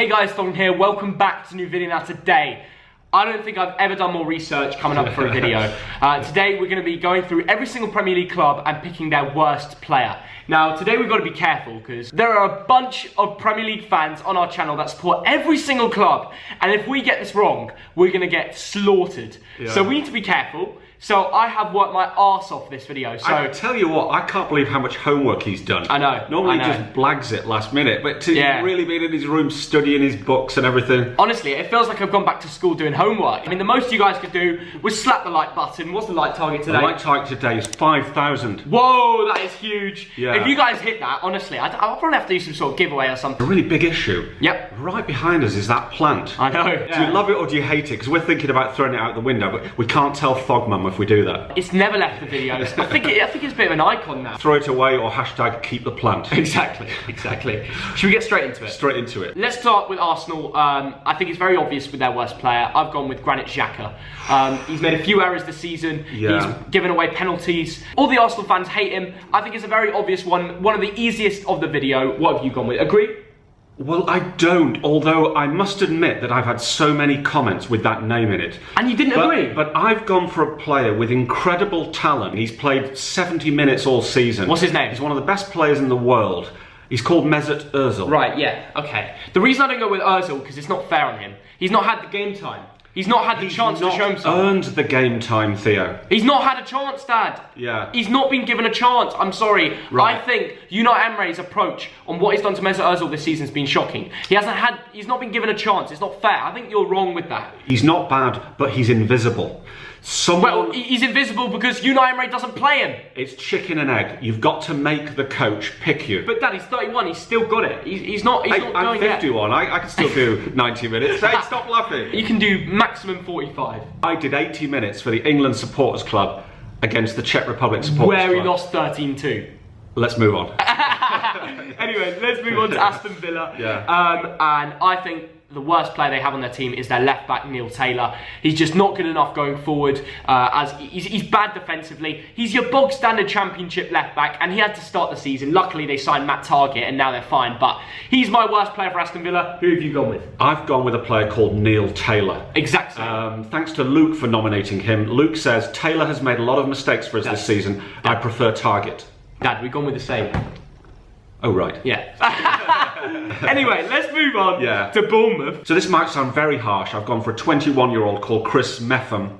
Hey guys, Thogden here. Welcome back to a new video. Now today, I don't think I've ever done more research coming up for a video. Today we're going to be going through every single Premier League club and picking their worst player. Now today we've got to be careful because there are a bunch of Premier League fans on our channel that support every single club, and if we get this wrong, we're going to get slaughtered. Yeah. So we need to be careful. So I have worked my arse off this video. So I tell you what, I can't believe how much homework he's done. I know. Normally he just blags it last minute, but to really be in his room studying his books and everything. Honestly, it feels like I've gone back to school doing homework. I mean, the most you guys could do was slap the like button. What's the like target today? The like target today is 5,000. Whoa, that is huge. Yeah. If you guys hit that, honestly, I'll probably have to do some sort of giveaway or something. A really big issue. Yep. Right behind us is that plant. I know. Do you love it or do you hate it? Because we're thinking about throwing it out the window, but we can't tell Thogmum if we do that. It's never left the videos. I think it's a bit of an icon now. Throw it away or hashtag keep the plant. Exactly. Should we get straight into it? Straight into it. Let's start with Arsenal. I think it's very obvious with their worst player. I've gone with Granit Xhaka. He's made a few errors this season. Yeah. He's given away penalties. All the Arsenal fans hate him. I think it's a very obvious one. One of the easiest of the video. What have you gone with? Agree? Well, I don't, although I must admit that I've had so many comments with that name in it. And you didn't agree? But I've gone for a player with incredible talent. He's played 70 minutes all season. What's his name? He's one of the best players in the world. He's called Mesut Ozil. Right, yeah, okay. The reason I don't go with Ozil, because it's not fair on him. He's not had the game time. He's not had the chance to show himself. He's not earned the game time, Theo. He's not had a chance, Dad. Yeah. He's not been given a chance. I'm sorry. Right. I think Unai Emery's approach on what he's done to Mesut Ozil this season has been shocking. He's not been given a chance. It's not fair. I think you're wrong with that. He's not bad, but he's invisible. Well, he's invisible because Unai Emery doesn't play him. It's chicken and egg. You've got to make the coach pick you. But Dad, he's 31. He's still got it. He's not I'm 51. I can still do 90 minutes. Hey, stop laughing. You can do maximum 45. I did 80 minutes for the England Supporters Club against the Czech Republic Supporters Club. Where he lost 13-2. Let's move on. Anyway, let's move on to Aston Villa. Yeah. And I think the worst player they have on their team is their left back, Neil Taylor. He's just not good enough going forward. As he's bad defensively. He's your bog standard championship left back, and he had to start the season. Luckily, they signed Matt Targett, and now they're fine. But he's my worst player for Aston Villa. Who have you gone with? I've gone with a player called Neil Taylor. Exactly. Thanks to Luke for nominating him. Luke says Taylor has made a lot of mistakes for us this season. I prefer Targett. Dad, we've gone with the same. Oh, right. Yeah. Anyway, let's move on to Bournemouth. So this might sound very harsh. I've gone for a 21-year-old called Chris Metham.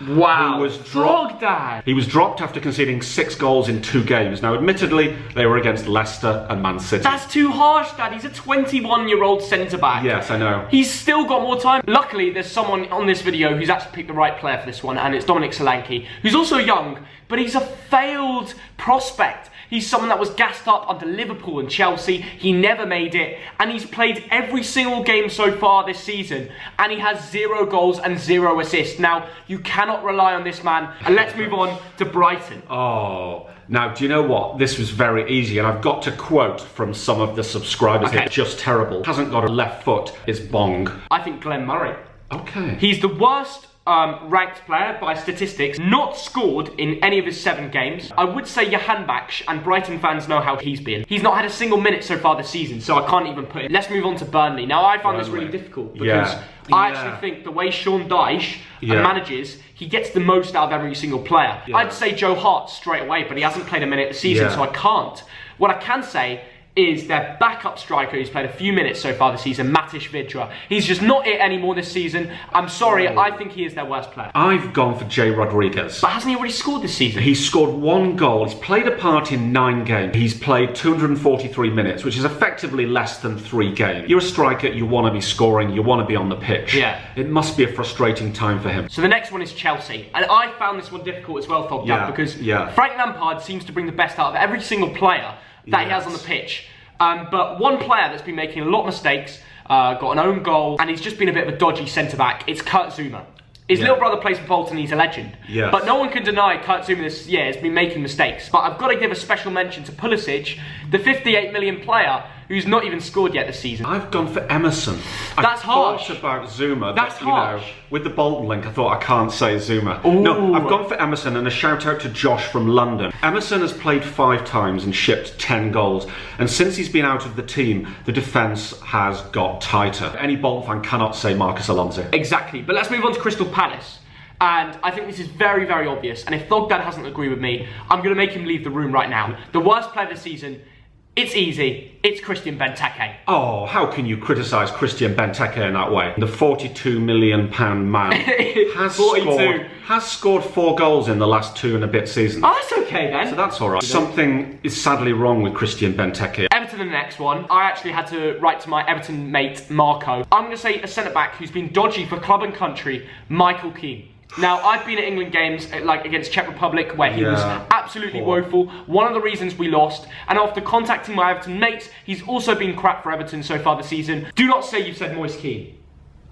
Wow. Who was dropped. Dad. He was dropped after conceding 6 goals in 2 games. Now, admittedly, they were against Leicester and Man City. That's too harsh, Dad. He's a 21-year-old centre-back. Yes, I know. He's still got more time. Luckily, there's someone on this video who's actually picked the right player for this one, and it's Dominic Solanke, who's also young, but he's a failed prospect. He's someone that was gassed up under Liverpool and Chelsea. He never made it, and he's played every single game so far this season, and he has 0 goals and 0 assists. Now, you cannot rely on this man. And let's move on to Brighton. Oh, now, do you know what? This was very easy, and I've got to quote from some of the subscribers here. Just terrible. Hasn't got a left foot, is bong. I think Glenn Murray. Okay. He's the worst ranked player by statistics, not scored in any of his 7 games. I would say Johan Baksh, and Brighton fans know how he's been. He's not had a single minute so far this season, so I can't even put it. Let's move on to Burnley. Now, I found this really difficult because I actually think the way Sean Dyche manages, he gets the most out of every single player. I'd say Joe Hart straight away, but he hasn't played a minute this season, so I can't. What I can say is their backup striker who's played a few minutes so far this season, Matish Vidra. He's just not it anymore this season. I'm sorry, I think he is their worst player. I've gone for Jay Rodriguez. But hasn't he already scored this season? He's scored 1 goal. He's played a part in 9 games. He's played 243 minutes, which is effectively less than 3 games. You're a striker, you want to be scoring, you want to be on the pitch. Yeah. It must be a frustrating time for him. So the next one is Chelsea. And I found this one difficult as well, Thogden, because Frank Lampard seems to bring the best out of every single player that he has on the pitch. But one player that's been making a lot of mistakes, got an own goal, and he's just been a bit of a dodgy centre-back, it's Kurt Zouma. His little brother plays for Bolton, he's a legend. Yes. But no one can deny Kurt Zouma this year has been making mistakes. But I've got to give a special mention to Pulisic, the 58 million player who's not even scored yet this season. I've gone for Emerson. That's harsh. I thought about Zuma. That's harsh. With the Bolton link, I thought I can't say Zuma. Ooh. No, I've gone for Emerson, and a shout out to Josh from London. Emerson has played 5 times and shipped 10 goals. And since he's been out of the team, the defence has got tighter. Any Bolton fan cannot say Marcus Alonso. Exactly. But let's move on to Crystal Palace. And I think this is very, very obvious. And if Thogdad hasn't agreed with me, I'm going to make him leave the room right now. The worst player this season, it's easy. It's Christian Benteke. Oh, how can you criticise Christian Benteke in that way? The £42 million man has scored 4 goals in the last 2 and a bit seasons. Oh, that's okay then. So that's all right. Something is sadly wrong with Christian Benteke. Everton are the next one. I actually had to write to my Everton mate, Marco. I'm going to say a centre-back who's been dodgy for club and country, Michael Keane. Now, I've been at England games, like against Czech Republic, where he was absolutely woeful. One of the reasons we lost. And after contacting my Everton mates, he's also been crap for Everton so far this season. Do not say you've said Moise Keane.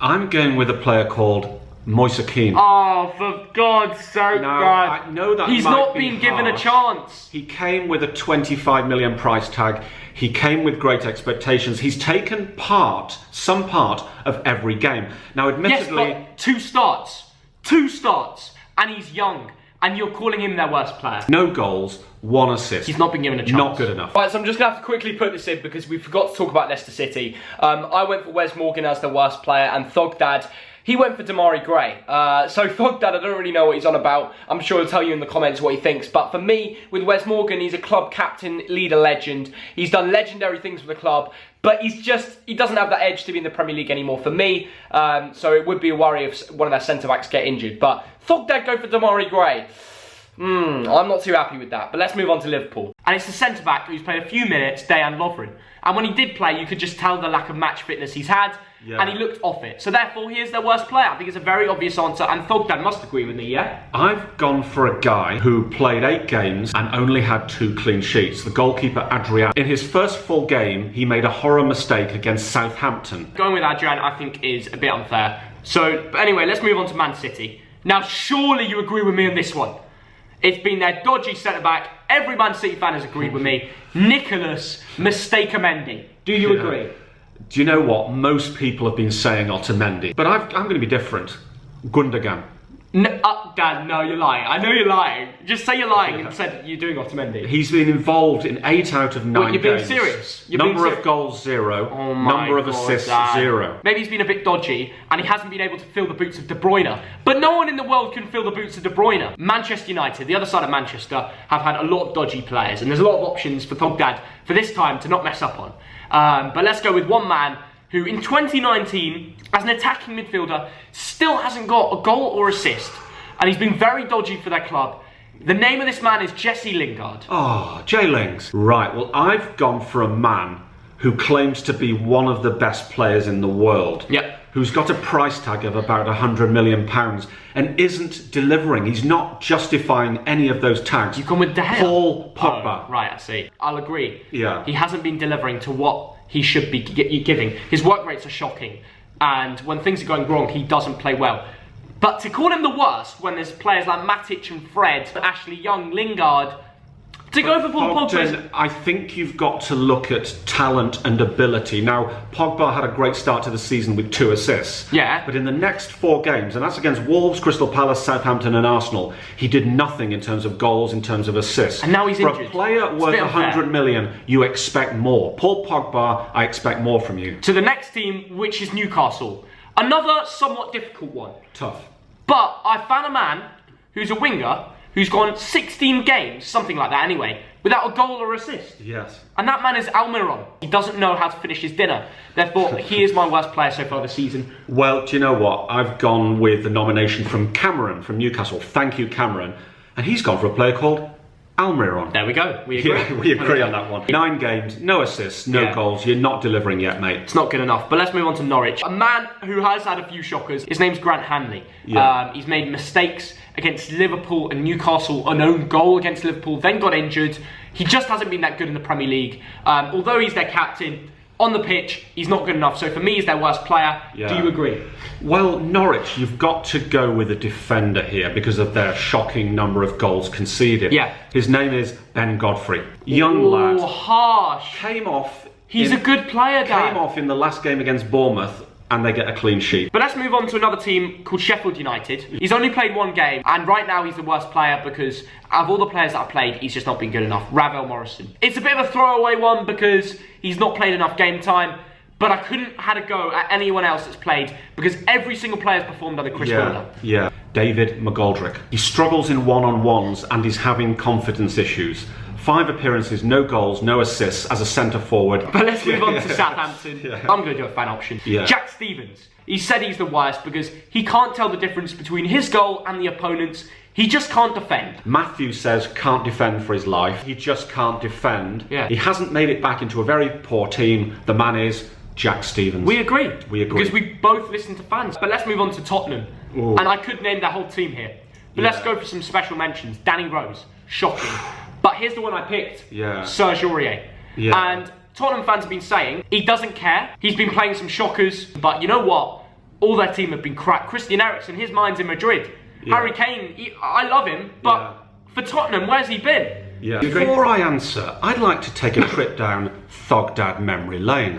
I'm going with a player called Moise Keane. Oh, for God's sake, I know that he's not been given a chance. He came with a 25 million price tag. He came with great expectations. He's taken some part of every game. Now, admittedly... Yes, but 2 starts. 2 starts, and he's young, and you're calling him their worst player. No goals, 1 assist. He's not been given a chance. Not good enough. Right, so I'm just going to have to quickly put this in because we forgot to talk about Leicester City. I went for Wes Morgan as the worst player, and Thogdad, he went for Damari Gray. So Thogdad, I don't really know what he's on about. I'm sure he'll tell you in the comments what he thinks. But for me, with Wes Morgan, he's a club captain, leader, legend. He's done legendary things for the club. But he doesn't have that edge to be in the Premier League anymore for me. So it would be a worry if one of their centre-backs get injured. But Thogdad go for Damari Gray. I'm not too happy with that. But let's move on to Liverpool. And it's the centre-back who's played a few minutes, Dejan Lovren. And when he did play, you could just tell the lack of match fitness he's had. Yeah. And he looked off it. So therefore, he is their worst player. I think it's a very obvious answer. And Thogdad must agree with me, yeah? I've gone for a guy who played 8 games and only had 2 clean sheets. The goalkeeper, Adrian. In his first full game, he made a horror mistake against Southampton. Going with Adrian, I think, is a bit unfair. So, but anyway, let's move on to Man City. Now, surely you agree with me on this one. It's been their dodgy centre-back. Every Man City fan has agreed with me. Nicholas Mistake-Amendi. Do you agree? Do you know what most people have been saying Otamendi? But I'm going to be different. Gundogan. No, Dan, no, you're lying. I know you're lying. Just say you're lying and said you're doing Otamendi. He's been involved in 8 out of 9 games. You're being serious? Number of goals, 0. Oh my Number of God, assists, Dan. 0. Maybe he's been a bit dodgy and he hasn't been able to fill the boots of De Bruyne. But no one in the world can fill the boots of De Bruyne. Manchester United, the other side of Manchester, have had a lot of dodgy players. And there's a lot of options for Thogdad for this time to not mess up on. But let's go with one man who in 2019, as an attacking midfielder, still hasn't got a goal or assist. And he's been very dodgy for their club. The name of this man is Jesse Lingard. Oh, J-Lings. Right, well, I've gone for a man who claims to be one of the best players in the world. Yep. Who's got a price tag of about £100 million and isn't delivering. He's not justifying any of those tags. You come with De Gea. Paul Pogba. Oh, right, I see. I'll agree. Yeah. He hasn't been delivering to what he should be giving. His work rates are shocking. And when things are going wrong, he doesn't play well. But to call him the worst when there's players like Matic and Fred, Ashley Young, Lingard, to go for Paul Pogba, I think you've got to look at talent and ability. Now, Pogba had a great start to the season with 2 assists. Yeah. But in the next 4 games, and that's against Wolves, Crystal Palace, Southampton and Arsenal, he did nothing in terms of goals, in terms of assists. And now he's injured. For a player worth 100 million, you expect more. Paul Pogba, I expect more from you. To the next team, which is Newcastle. Another somewhat difficult one. Tough. But I found a man who's a winger who's gone 16 games, something like that anyway, without a goal or assist. Yes. And that man is Almiron. He doesn't know how to finish his dinner. Therefore, he is my worst player so far this season. Well, do you know what? I've gone with the nomination from Cameron from Newcastle. Thank you, Cameron. And he's gone for a player called Almiron. There we go. We agree. Yeah, we agree on that one. 9 games, no assists, no goals. You're not delivering yet, mate. It's not good enough. But let's move on to Norwich. A man who has had a few shockers. His name's Grant Hanley. Yeah. He's made mistakes against Liverpool and Newcastle. An own goal against Liverpool, then got injured. He just hasn't been that good in the Premier League. Although he's their captain, on the pitch, he's not good enough. So for me, he's their worst player. Yeah. Do you agree? Well, Norwich, you've got to go with a defender here because of their shocking number of goals conceded. Yeah. His name is Ben Godfrey. Young lad. Harsh. Came off He's a good player, Dan. Came off in the last game against Bournemouth, and they get a clean sheet. But let's move on to another team called Sheffield United. He's only played one game, and right now he's the worst player because out of all the players that I've played, he's just not been good enough. Ravel Morrison. It's a bit of a throwaway one because he's not played enough game time, but I couldn't have had a go at anyone else that's played because every single player's performed under Chris Wilder. Yeah. David McGoldrick. He struggles in one-on-ones and he's having confidence issues. 5 appearances, no goals, no assists as a centre forward. But let's move on to Southampton. I'm going to do a fan option. Jack Stevens. He said he's the worst because he can't tell the difference between his goal and the opponent's. He just can't defend. Matthew says can't defend for his life. He just can't defend. Yeah. He hasn't made it back into a very poor team. The man is Jack Stevens. We agree. We agree. Because we both listen to fans. But let's move on to Tottenham. Ooh. And I could name that whole team here. But let's go for some special mentions. Danny Rose. Shocking. But here's the one I picked. Serge Aurier. And Tottenham fans have been saying he doesn't care. He's been playing some shockers. But you know what? All their team have been crap. Christian Eriksen, his mind's in Madrid. Harry Kane, I love him. But for Tottenham, where's he been? Before I answer, I'd like to take a trip down Thogdad memory lane.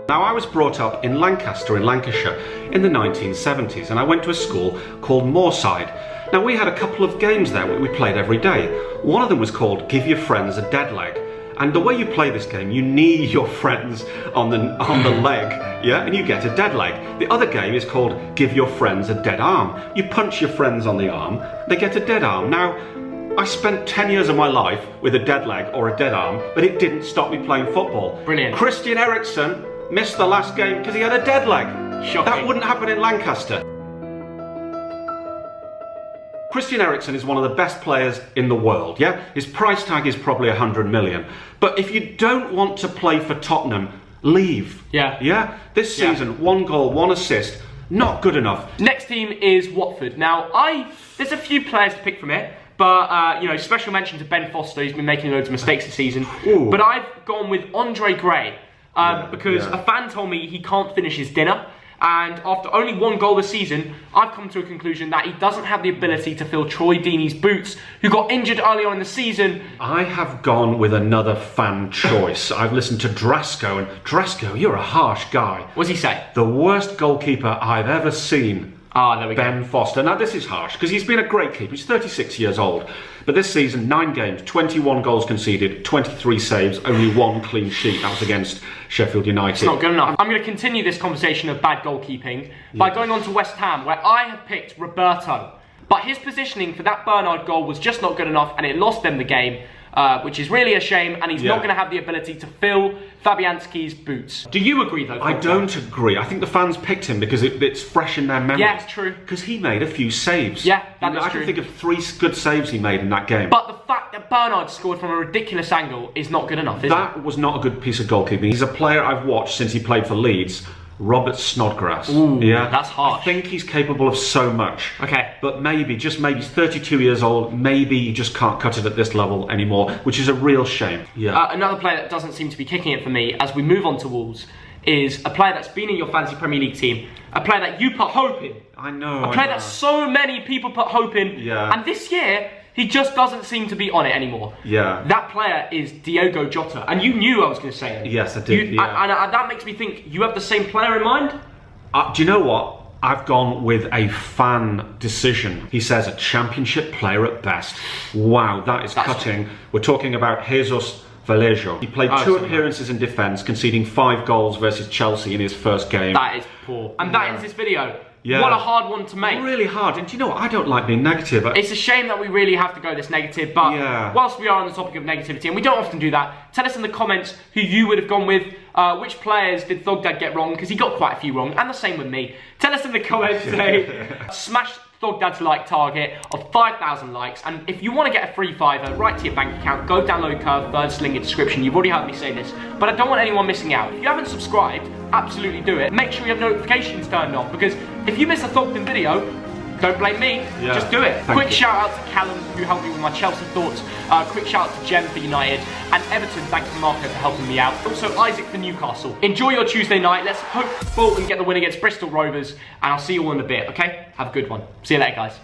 Now, I was brought up in Lancaster in Lancashire in the 1970s, and I went to a school called Moorside. Now, we had a couple of games there we played every day. One of them was called Give Your Friends a Dead Leg. And the way you play this game, you knee your friends on the leg, and you get a dead leg. The other game is called Give Your Friends a Dead Arm. You punch your friends on the arm, they get a dead arm. Now, I spent 10 years of my life with a dead leg or a dead arm, but it didn't stop me playing football. Brilliant. Christian Eriksen missed the last game because he had a dead leg. Shocking. That wouldn't happen in Lancaster. Christian Eriksen is one of the best players in the world, His price tag is probably 100 million. But if you don't want to play for Tottenham, leave. This season, 1 goal, 1 assist, not good enough. Next team is Watford. Now, there's a few players to pick from here. But, special mention to Ben Foster. He's been making loads of mistakes this season. Ooh. But I've gone with Andre Gray. Because a fan told me he can't finish his dinner. And after only 1 goal this season, I've come to a conclusion that he doesn't have the ability to fill Troy Deeney's boots, who got injured early on in the season. I have gone with another fan choice. I've listened to Drasko, and Drasko, you're a harsh guy. What's he say? The worst goalkeeper I've ever seen. There we go. Ben Foster. Now, this is harsh, because he's been a great keeper. He's 36 years old. But this season, 9 games, 21 goals conceded, 23 saves, only 1 clean sheet. That was against Sheffield United. It's not good enough. I'm going to continue this conversation of bad goalkeeping by going on to West Ham, where I have picked Roberto. But his positioning for that Bernard goal was just not good enough, and it lost them the game. Which is really a shame, and he's not going to have the ability to fill Fabianski's boots. Do you agree, though? I don't agree. I think the fans picked him because it's fresh in their memories. Yeah, it's true. Because he made a few saves. Yeah, that is true. I can think of 3 good saves he made in that game. But the fact that Bernard scored from a ridiculous angle is not good enough, is it? That was not a good piece of goalkeeping. He's a player I've watched since he played for Leeds. Robert Snodgrass. Ooh, that's harsh. I think he's capable of so much. Okay. But maybe, just maybe, he's 32 years old, maybe he just can't cut it at this level anymore, which is a real shame. Another player that doesn't seem to be kicking it for me, as we move on to Wolves, is a player that's been in your fantasy Premier League team, a player that you put hope in. I know. A player that so many people put hope in. And this year, he just doesn't seem to be on it anymore. That player is Diogo Jota. And you knew I was going to say it. Yes, I did. And that makes me think, you have the same player in mind? Do you know what? I've gone with a fan decision. He says a championship player at best. Wow, that's cutting. We're talking about Jesus Vallejo. He played 2 appearances in defence, conceding 5 goals versus Chelsea in his first game. That is poor. And that ends this video. What a hard one to make. Really hard. And do you know what? I don't like being negative. It's a shame that we really have to go this negative, but whilst we are on the topic of negativity, and we don't often do that, tell us in the comments who you would have gone with, which players did Thogdad get wrong, because he got quite a few wrong, and the same with me. Tell us in the comments today, smash Thogdad's like target of 5,000 likes, and if you want to get a free $5 right to your bank account, go download Curve, third link in the description. You've already heard me say this, but I don't want anyone missing out. If you haven't subscribed, absolutely do it. Make sure you have notifications turned on, because if you miss a Thogden video, don't blame me, just do it. Quick shout out to Callum, who helped me with my Chelsea thoughts. Quick shout out to Jem for United, and Everton, thanks to Marco for helping me out. Also Isaac for Newcastle. Enjoy your Tuesday night. Let's hope Bolton get the win against Bristol Rovers, and I'll see you all in a bit, okay? Have a good one. See you later, guys.